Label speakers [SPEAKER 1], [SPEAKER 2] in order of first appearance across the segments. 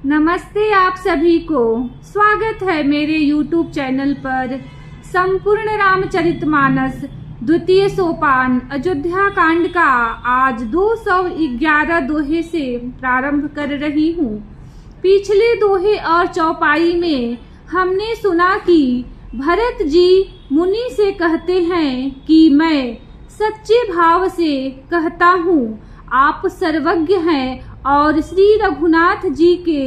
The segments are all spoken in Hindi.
[SPEAKER 1] नमस्ते आप सभी को। स्वागत है मेरे YouTube चैनल पर। संपूर्ण रामचरितमानस द्वितीय सोपान अयोध्या कांड का आज 211 दोहे से प्रारंभ कर रही हूँ। पिछले दोहे और चौपाई में हमने सुना कि भरत जी मुनि से कहते हैं कि मैं सच्चे भाव से कहता हूँ, आप सर्वज्ञ हैं और श्री रघुनाथ जी के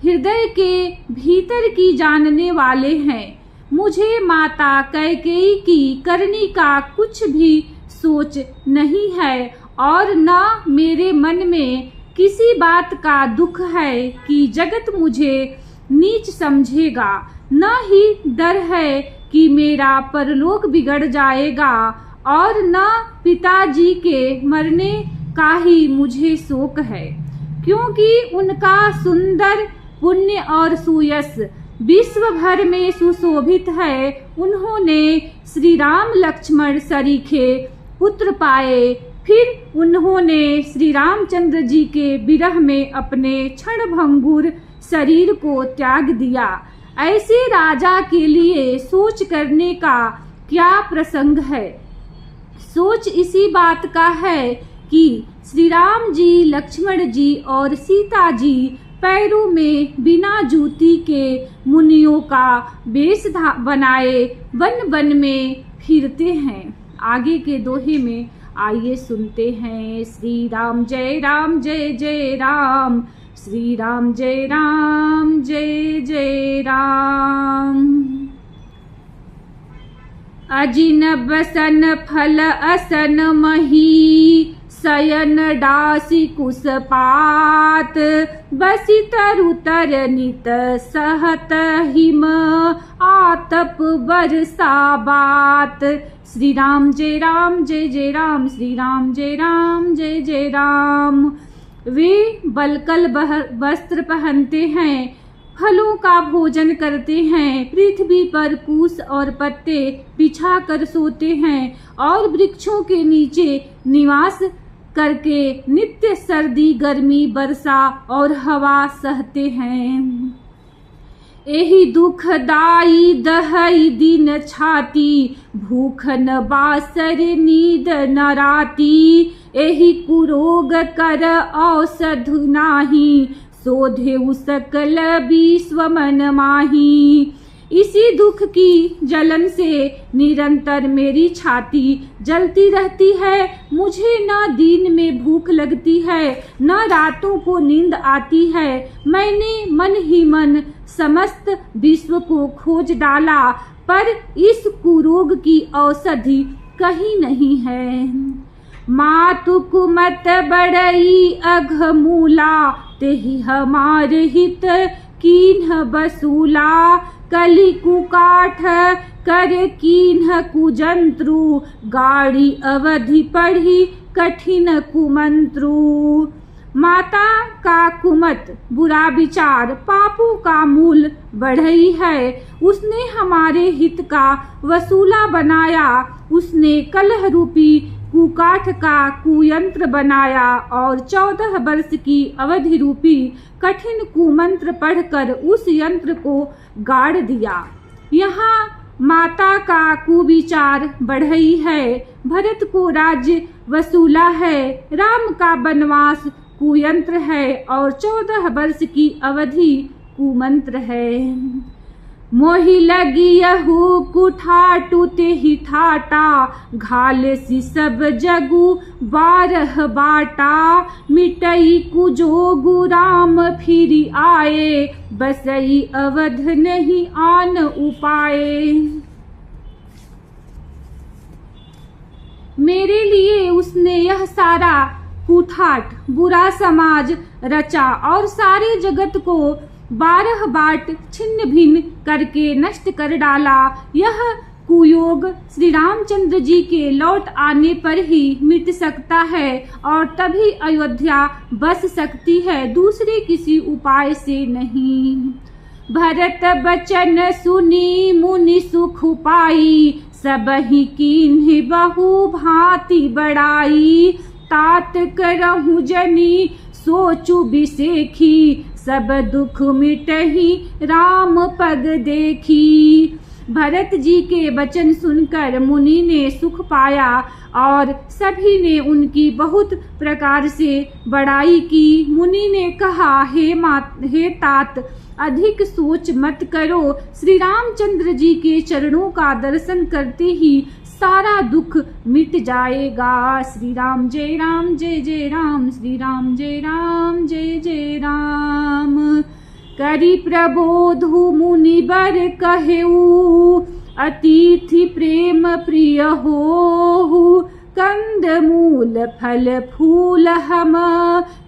[SPEAKER 1] हृदय के भीतर की जानने वाले हैं। मुझे माता कैकेयी की करनी का कुछ भी सोच नहीं है और न मेरे मन में किसी बात का दुख है कि जगत मुझे नीच समझेगा, न ही डर है कि मेरा परलोक बिगड़ जाएगा और न पिताजी के मरने का ही मुझे शोक है, क्योंकि उनका सुंदर पुण्य और सुयश विश्व भर में सुशोभित है। उन्होंने श्री राम लक्ष्मण सरीखे पुत्र पाए, फिर उन्होंने श्री रामचंद्र जी के विरह में अपने क्षणभंगुर शरीर को त्याग दिया। ऐसे राजा के लिए सोच करने का क्या प्रसंग है। सोच इसी बात का है कि श्री राम जी, लक्ष्मण जी और सीता जी पैरों में बिना जूती के मुनियों का वेश बनाए वन वन में फिरते हैं। आगे के दोहे में आइए सुनते हैं। श्री राम जय जय राम, श्री राम जय जय राम। अजिन बसन फल असन मही, शयन डासी कुसपात, बसी तरु तर नित सहत हिम, आतप बरसा बात। श्री राम जय जय राम, श्री राम जय जय राम। वे बलकल वस्त्र पहनते हैं, फलों का भोजन करते हैं, पृथ्वी पर कूस और पत्ते बिछा कर सोते हैं और वृक्षों के नीचे निवास करके नित्य सर्दी, गर्मी, वर्षा और हवा सहते हैं। एही दुखदाई दहई दिन छाती, भूख न बासर नींद न राती। एही कुरोग कर औषध नाही, शोधे सकल विश्व मन माही। इसी दुख की जलन से निरंतर मेरी छाती जलती रहती है। मुझे न दिन में भूख लगती है, न रातों को नींद आती है। मैंने मन ही मन समस्त विश्व को खोज डाला, पर इस कुरोग की औषधि कहीं नहीं है। मातु कुमत बड़ई अघमूला, तेहि हमार हित कीन्ह बसूला। कली कुकाठ कर कीन्ह कुजंत्रु, गाड़ी अवधि पढ़ी कठिन कुमंत्रु। माता का कुमत बुरा विचार पापों का मूल बढ़ई है। उसने हमारे हित का वसूला बनाया, उसने कलह रूपी कुकाठ का कुयंत्र बनाया और 14 वर्ष की अवधि रूपी कठिन कुमंत्र पढ़कर उस यंत्र को गाड़ दिया। यहाँ माता का कुविचार बढ़ई है, भरत को राज्य वसूला है, राम का वनवास कुयंत्र है और 14 वर्ष की अवधि कुमंत्र है। मोहि लगी यहू कुठाटू तेहि ठाटा, घाले सी सब जगू 12 बाटा। मिटई कुजोगु राम फिरी आए, बसई अवध नहीं आन उपाए। मेरे लिए उसने यह सारा कुठाट बुरा समाज रचा और सारे जगत को 12 बाट छिन्न भिन्न करके नष्ट कर डाला। यह कुयोग श्री रामचंद्र जी के लौट आने पर ही मिट सकता है और तभी अयोध्या बस सकती है, दूसरे किसी उपाय से नहीं। भरत बचन सुनी मुनि सुख पाई, सबहि कीन्हि बहु भांति बड़ाई। तात करहु जनी सोचु बिसेखी, सब दुख मिटहि राम पग देखी। भरत जी के वचन सुनकर मुनि ने सुख पाया और सभी ने उनकी बहुत प्रकार से बड़ाई की। मुनि ने कहा, हे तात, अधिक सोच मत करो। श्री रामचंद्र जी के चरणों का दर्शन करते ही सारा दुख मिट जाएगा। श्री राम जय राम जय जय राम, श्री राम जय राम जय जय राम। करि प्रबोधु मुनिबर कहेऊ, अतिथि प्रेम प्रिय होहु। कंद मूल फल फूल हम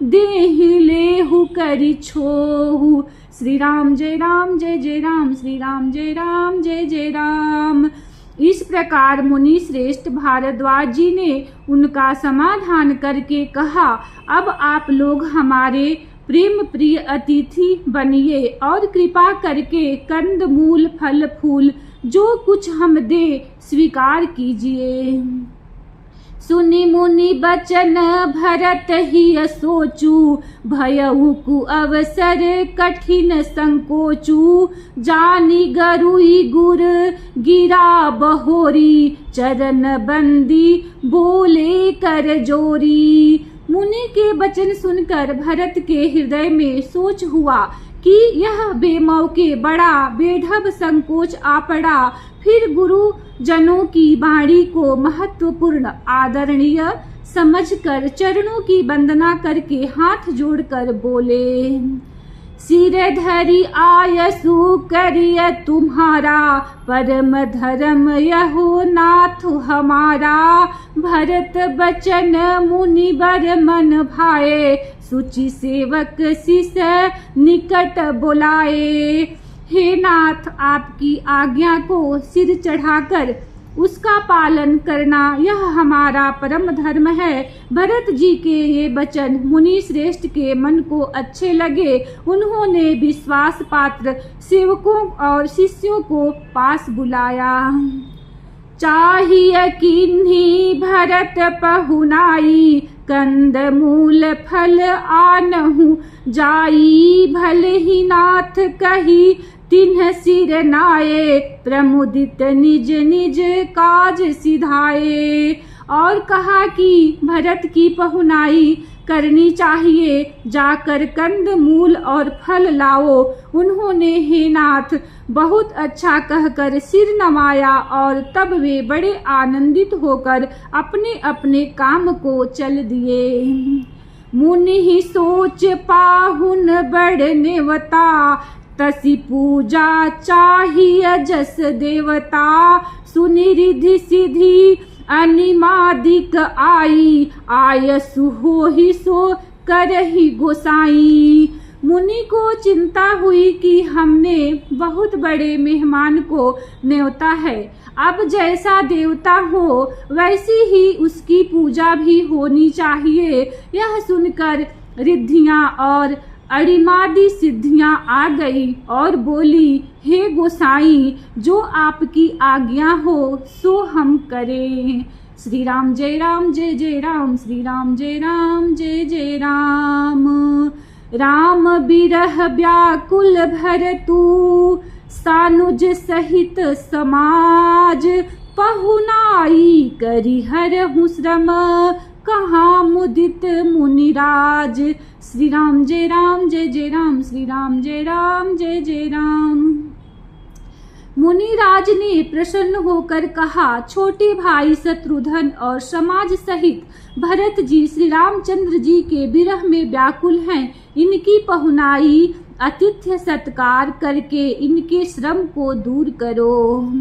[SPEAKER 1] देहि लेहु करि छोहु। श्री राम जय राम जय जय राम, श्री राम जय राम जय जय राम। इस प्रकार मुनि श्रेष्ठ भारद्वाज जी ने उनका समाधान करके कहा, अब आप लोग हमारे प्रेम प्रिय अतिथि बनिए और कृपा करके कंद मूल फल फूल जो कुछ हम दे स्वीकार कीजिए। सुनि मुनि बचन भरत ही सोचू, भयउ कु अवसर कठिन संकोचू। जानी गरुई गुर गिरा बहोरी, चरण बंदी बोले कर जोरी। मुनि के वचन सुनकर भरत के हृदय में सोच हुआ कि यह बेमौके बड़ा बेढब संकोच आ पड़ा। फिर गुरु जनों की वाणी को महत्वपूर्ण आदरणीय समझकर चरणों की वंदना करके हाथ जोड़कर बोले, सिर धरि आयसु करिय तुम्हारा, परम धर्म यहो नाथ हमारा। भरत बचन मुनि बर मन भाए, सुचि सेवक शिष निकट बुलाए। हे नाथ, आपकी आज्ञा को सिर चढ़ाकर उसका पालन करना यह हमारा परम धर्म है। भरत जी के ये वचन मुनि श्रेष्ठ के मन को अच्छे लगे। उन्होंने विश्वास पात्र सेवकों और शिष्यों को पास बुलाया। चाहिए किन्हीं भरत पहुनाई, कंद मूल फल आनहु जाई। भले ही नाथ कही तिन्ह सिर नाये, प्रमुदित निज निज काज सिधाए। और कहा कि भरत की पहुनाई करनी चाहिए, जाकर कंद मूल और फल लाओ। उन्होंने हे नाथ बहुत अच्छा कहकर सिर नवाया और तब वे बड़े आनंदित होकर अपने अपने काम को चल दिए। मुनि ही सोच पाहुन बड़ नेवता, तसी पूजा चाहिए जस देवता। सुनि रिधि सिधि अनिमादिक आई, आयसु होहि सो करहि गोसाई। मुनि को चिंता हुई कि हमने बहुत बड़े मेहमान को न्योता है, अब जैसा देवता हो वैसी ही उसकी पूजा भी होनी चाहिए। यह सुनकर रिद्धियां और अरिमादी सिद्धियां आ गई और बोली, हे गोसाई, जो आपकी आज्ञा हो सो हम करें। श्री राम जय राम जय जय राम, श्री राम जय राम जय जय राम। राम बिरह व्याकुल भरतु, सानुज सहित समाज। पहुनाई करि हरहु श्रम, कहाँ मुदित मुनिराज। श्री राम जय राम जय जय राम, श्री राम जय राम जय जय राम। मुनिराज ने प्रसन्न होकर कहा, छोटे भाई शत्रुघ्न और समाज सहित भरत जी श्री रामचंद्र जी के विरह में व्याकुल हैं। इनकी पहुनाई आतिथ्य सत्कार करके इनके श्रम को दूर करो।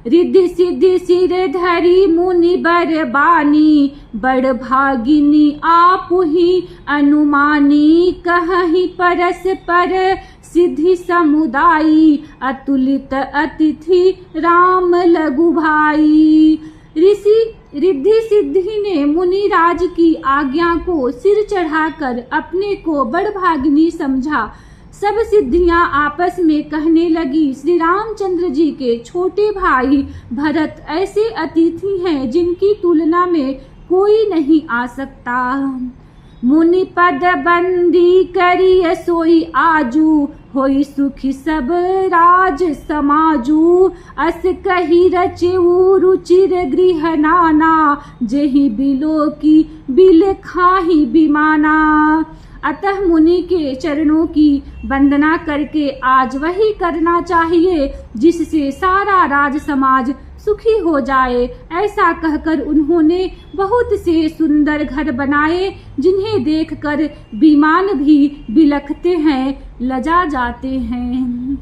[SPEAKER 1] रिद्धि सिद्धि सिर धरी मुनि बर बानी, बड़ भागिनी आपु ही अनुमानी। कहहि परस्पर सिद्धि समुदायी, अतुलित अतिथि राम लघु भाई। ऋषि रिद्धि सिद्धि ने मुनिराज की आज्ञा को सिर चढ़ाकर अपने को बड़ भागिनी समझा। सब सिद्धियां आपस में कहने लगी, श्री रामचंद्र जी के छोटे भाई भरत ऐसे अतिथि हैं जिनकी तुलना में कोई नहीं आ सकता। मुनि पद बंदी करिय सोई आजू, होई सुखी सब राज समाजू। अस कही रचेऊ रुचिर गृह नाना, जेहि बिलो की बिल खाही बिमाना। अतः मुनि के चरणों की वंदना करके आज वही करना चाहिए जिससे सारा राज समाज सुखी हो जाए। ऐसा कहकर उन्होंने बहुत से सुंदर घर बनाए, जिन्हें देखकर विमान भी बिलखते हैं, लजा जाते हैं।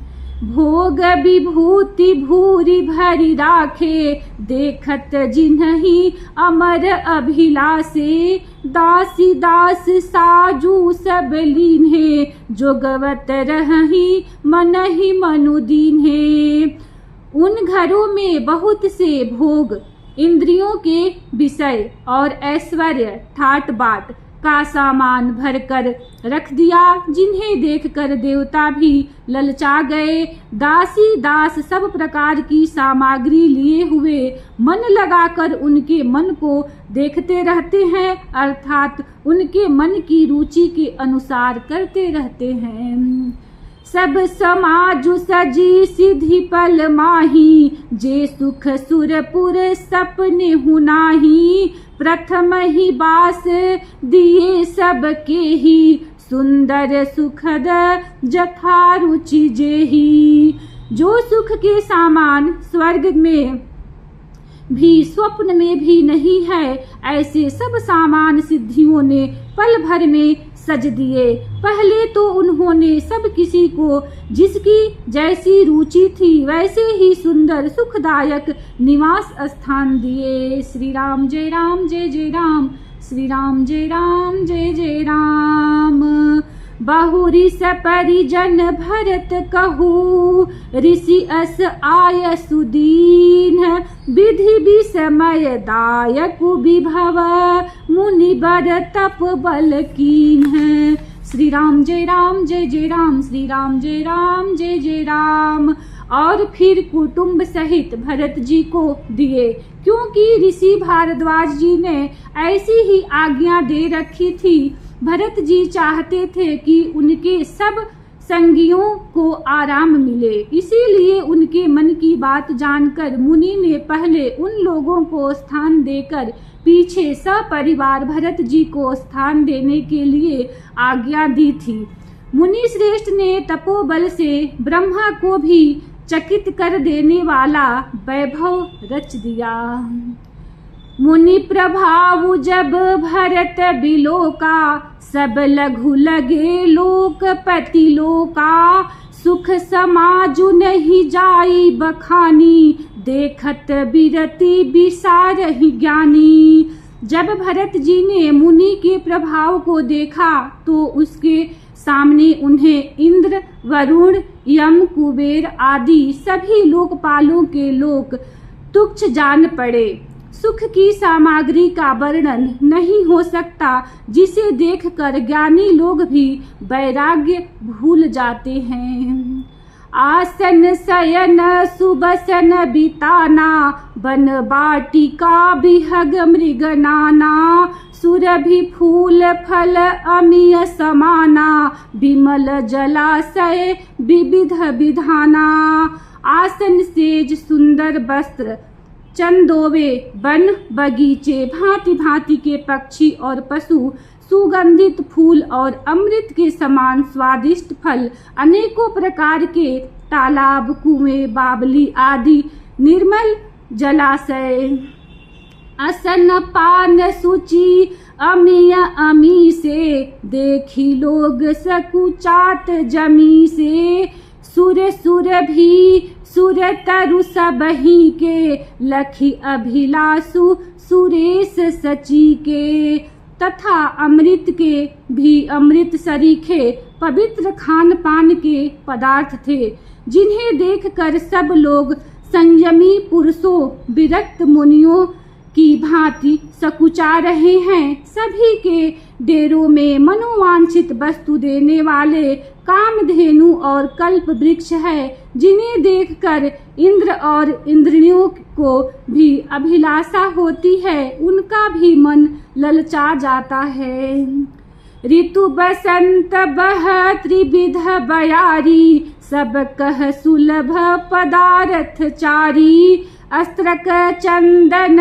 [SPEAKER 1] भोग विभूति भूरि भरी राखे, देखत जिन्हि अमर अभिलाषे। दासी दास साजू सब लीन्हे, जोगवत रहहि मनहि मनु दीन्हे। उन घरों में बहुत से भोग, इंद्रियों के विषय और ऐश्वर्य ठाट बाट का सामान भरकर रख दिया, जिन्हें देखकर देवता भी ललचा गए। दासी दास सब प्रकार की सामग्री लिए हुए मन लगाकर उनके मन को देखते रहते हैं, अर्थात उनके मन की रुचि के अनुसार करते रहते हैं। सब समाजु सजी सिद्धि पल माही, जे सुख सुरपुर सपने हुनाही। प्रथम ही बास दिए सबके ही, सुंदर सुखद जथा रुचि जेही। जो सुख के सामान स्वर्ग में भी स्वप्न में भी नहीं है, ऐसे सब सामान सिद्धियों ने पल भर में सज दिए। पहले तो उन्होंने सब किसी को जिसकी जैसी रुचि थी वैसे ही सुंदर सुखदायक निवास स्थान दिए। श्री राम जय राम जय जय राम, श्री राम जय राम जय जय राम। बहुरी सपरिजन भरत कहू, ऋषि अस आय सुदीन। विधि विस्मय दायक विभव, मुनि बर तप बल कीन। श्री राम जय राम जय जय राम, श्री राम जय राम जय जय राम। और फिर कुटुंब सहित भरत जी को दिए, क्योंकि ऋषि भारद्वाज जी ने ऐसी ही आज्ञा दे रखी थी। भरत जी चाहते थे कि उनके सब संगियों को आराम मिले, इसीलिए उनके मन की बात जानकर मुनि ने पहले उन लोगों को स्थान देकर पीछे सपरिवार भरत जी को स्थान देने के लिए आज्ञा दी थी। मुनि श्रेष्ठ ने तपोबल से ब्रह्मा को भी चकित कर देने वाला वैभव रच दिया। मुनि प्रभाव जब भरत बिलोका, सब लघु लगे लोकपति लोका। सुख समाजु नहीं जाई बखानी, देखत बिरति विसारहि ज्ञानी। जब भरत जी ने मुनि के प्रभाव को देखा तो उसके सामने उन्हें इंद्र, वरुण, यम, कुबेर आदि सभी लोकपालों के लोक तुच्छ जान पड़े। सुख की सामग्री का वर्णन नहीं हो सकता, जिसे देखकर ज्ञानी लोग भी वैराग्य भूल जाते हैं। आसन शयन सुबसन बिताना, वन बाटिका बिहग मृग नाना। सुरभि फूल फल अमीय समाना, विमल जलाशय विविध विधाना। आसन सेज सुंदर वस्त्र, चंदोवे, वन बगीचे, भांति भांति के पक्षी और पशु, सुगंधित फूल और अमृत के समान स्वादिष्ट फल, अनेकों प्रकार के तालाब, कुएं, बावली आदि निर्मल जलाशय। असन पान सूची अमीय अमी से, देखी लोग सकुचात जमी से। सुर सुर भी सुर तरु सबही के, लखी अभिलाषु सुरेश सची के। तथा अमृत के भी अमृत सरीखे पवित्र खान पान के पदार्थ थे, जिन्हें देखकर सब लोग संयमी पुरुषों, विरक्त मुनियों की भांति सकुचा रहे हैं। सभी के डेरों में मनोवांछित वस्तु देने वाले कामधेनु और कल्प वृक्ष है, जिन्हें देखकर इंद्र और इंद्रियों को भी अभिलाषा होती है, उनका भी मन ललचा जाता है। ऋतु बसंत बह त्रिविध बयारी, सब कह सुलभ पदार्थ चारी। अस्त्रक चंदन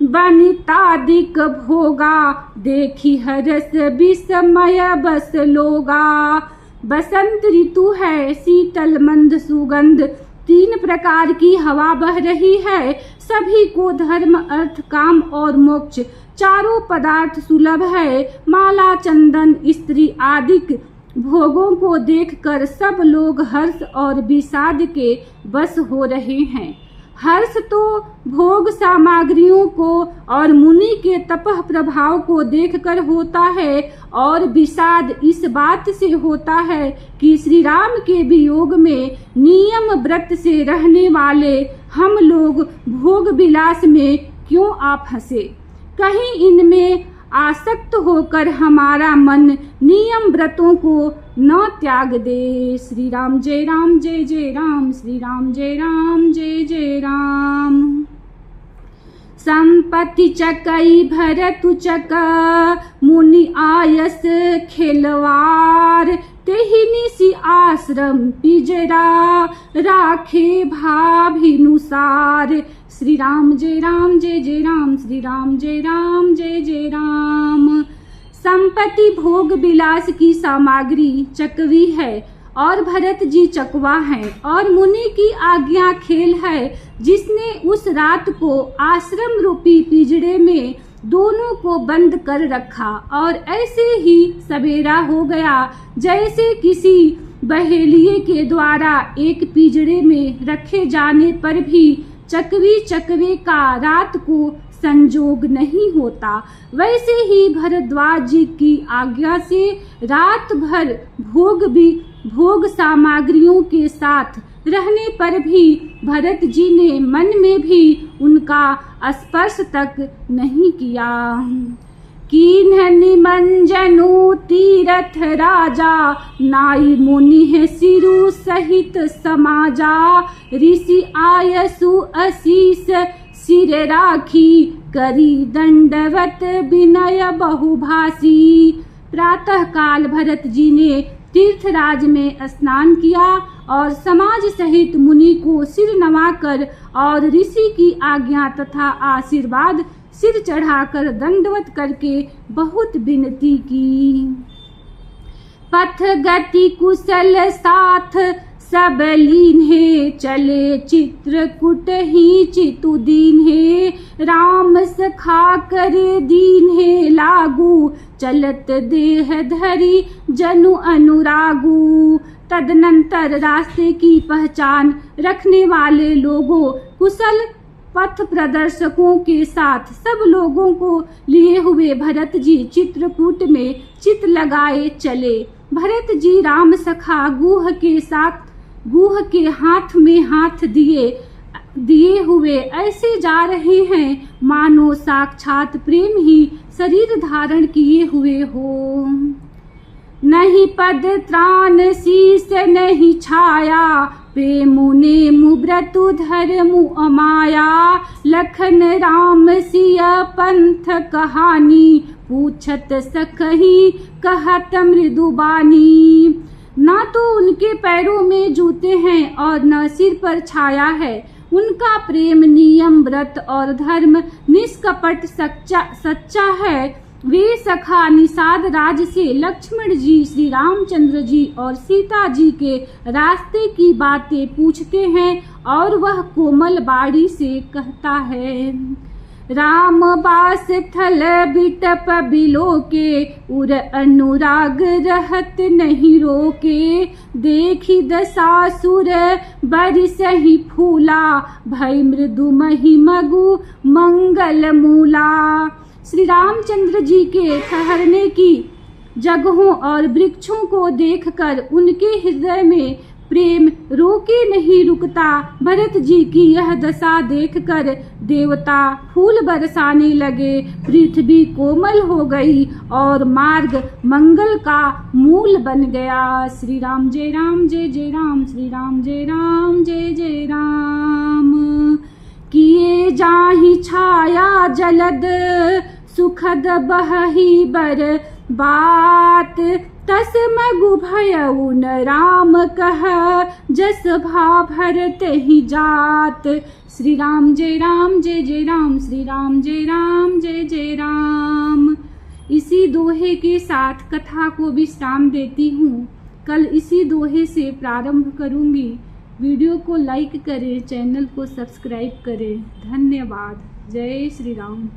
[SPEAKER 1] वनितादिक भोगा, देखी हरस विस्मय बस लोगा। बसंत ऋतु है, शीतल मंद सुगंध, 3 प्रकार की हवा बह रही है। सभी को धर्म अर्थ काम और मोक्ष चारों पदार्थ सुलभ है। माला चंदन स्त्री आदिक भोगों को देखकर सब लोग हर्ष और विषाद के बस हो रहे हैं। हर्ष तो भोग सामग्रियों को और मुनि के तपह प्रभाव को देखकर होता है, और विषाद इस बात से होता है कि श्री राम के वियोग में नियम व्रत से रहने वाले हम लोग भोग विलास में क्यों आ फंसे। कहीं इनमें आसक्त होकर हमारा मन नियम व्रतों को न त्याग दे। श्री राम जय राम जय जय राम, श्री राम जय राम जय जय राम। संपत्ति चकई भरतु चक, मुनि आयस खेलवार। तेहि निसि आश्रम पिजरा, राखे भाभिनुसार। श्री राम जय राम जय जय राम, श्री राम जय राम जय जय राम। संपत्ति भोग विलास की सामग्री चकवी है और भरत जी चकवा है, और मुनि की आज्ञा खेल है, जिसने उस रात को आश्रम रूपी पिंजड़े में दोनों को बंद कर रखा। और ऐसे ही सवेरा हो गया, जैसे किसी बहेलिए के द्वारा एक पिंजड़े में रखे जाने पर भी चकवी चकवे का रात को संजोग नहीं होता, वैसे ही भरद्वाज जी की आज्ञा से रात भर भोग सामग्रियों के साथ रहने पर भी भरत जी ने मन में भी उनका स्पर्श तक नहीं किया। कीन्ह निमंजनु तीरथ राजा, नाई मुनि है सिरु सहित समाजा। ऋषि आयसु असीस सिर राखी, करी दंडवत विनय बहुभाषी। प्रातः काल भरत जी ने तीर्थराज में स्नान किया और समाज सहित मुनि को सिर नवाकर और ऋषि की आज्ञा तथा आशीर्वाद सिर चढ़ाकर दंडवत करके बहुत विनती की। पथ गति कुशल साथ सब लीन है, चले चित्रकूट ही चितु दीन है। राम सखा कर दीन है लागू, चलत देह धरी जनु अनुरागू। तदनंतर रास्ते की पहचान रखने वाले लोगों, कुशल पथ प्रदर्शकों के साथ सब लोगों को लिए हुए भरत जी चित्रकूट में चित लगाए चले। भरत जी राम सखा गुह के साथ गुह के हाथ में हाथ दिए हुए ऐसे जा रहे हैं मानो साक्षात प्रेम ही शरीर धारण किए हुए हो। नहीं पद त्राण शीस नहीं छाया, प्रेमु नेमु व्रतु धर्मु अमाया। लखन राम सिया पंथ कहानी, पूछत सखही कहत मृदुबानी। ना तो उनके पैरों में जूते हैं और न सिर पर छाया है। उनका प्रेम नियम व्रत और धर्म निष्कपट सच्चा है। वे सखा निषाद राज से लक्ष्मण जी, श्री रामचंद्र जी और सीता जी के रास्ते की बातें पूछते हैं और वह कोमल बाड़ी से कहता है। राम बास थल बिटप बिलो के, उर अनुराग रहत नहीं रोके। देखी दसासुर बरिस ही फूला, भय मृदु मही मगु मंगल मूला। श्री रामचंद्र जी के ठहरने की जगहों और वृक्षों को देखकर उनके हृदय में प्रेम रोके नहीं रुकता। भरत जी की यह दशा देखकर देवता फूल बरसाने लगे, पृथ्वी कोमल हो गई और मार्ग मंगल का मूल बन गया। श्री राम जय राम जय जय राम, श्री राम जय राम जय जय राम। किए जाहि छाया जलद, सुखद बहहि बर बात तस मगु भयउ न राम कह, जस भा भरत ही जात। श्री राम जय राम जय जय राम, श्री राम जय राम जय जय राम। इसी दोहे के साथ कथा को विश्राम देती हूँ। कल इसी दोहे से प्रारंभ करूँगी। वीडियो को लाइक करें, चैनल को सब्सक्राइब करें। धन्यवाद। जय श्री राम।